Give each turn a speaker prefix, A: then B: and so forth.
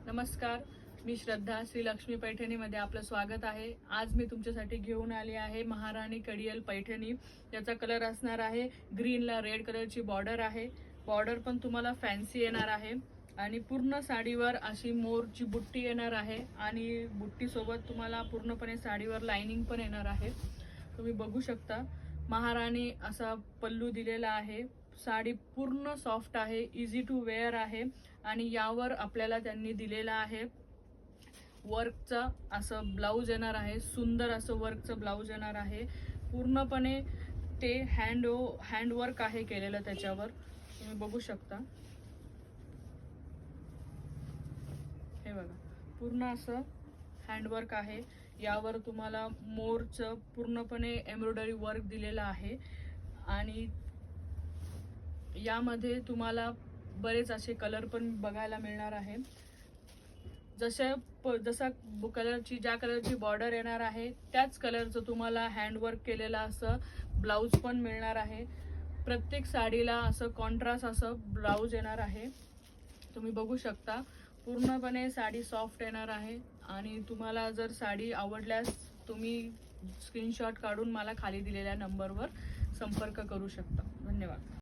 A: नमस्कार, मी श्रद्धा. श्री लक्ष्मी पैठणीमध्ये आपलं स्वागत आहे. आज मी तुमच्यासाठी घेऊन आली आहे महाराणी कडियल पैठणी. याचा कलर असणार आहे ग्रीनला रेड कलरची बॉर्डर आहे. बॉर्डर पण तुम्हाला फॅन्सी येणार आहे आणि पूर्ण साडीवर अशी मोरची बुट्टी येणार आहे आणि बुट्टी सोबत तुम्हाला पूर्णपणे साडीवर लाइनिंग पण येणार आहे. तुम्ही बघू शकता महाराणी असा पल्लू दिलेला आहे. साडी पूर्ण सॉफ्ट आहे, इझी टू वेअर आहे आणि यावर आपल्याला त्यांनी दिलेला आहे वर्कचा असं ब्लाउज येणार आहे. सुंदर असं वर्कचं ब्लाउज येणार आहे. पूर्णपणे ते हँडवर्क आहे केलेलं त्याच्यावर. तुम्ही बघू शकता, हे बघा पूर्ण असं हँडवर्क आहे. यावर तुम्हाला मोरचं पूर्णपणे एम्ब्रॉयडरी वर्क दिलेलं आहे आणि यामध्ये तुम्हाला बरेच असे कलर पण बघायला मिळणार आहे. जशा ज्या कलरची बॉर्डर येणार आहे त्याच कलरचं तुम्हाला हँडवर्क केलेलं असं ब्लाउज पण मिळणार आहे. प्रत्येक साडीला असं कॉन्ट्रास्ट असं ब्लाउज येणार आहे. तुम्ही बघू शकता पूर्णपणे साडी सॉफ्ट येणार आहे आणि तुम्हाला जर साडी आवडल्यास तुम्ही स्क्रीनशॉट काढून मला खाली दिलेल्या नंबरवर संपर्क करू शकता. धन्यवाद.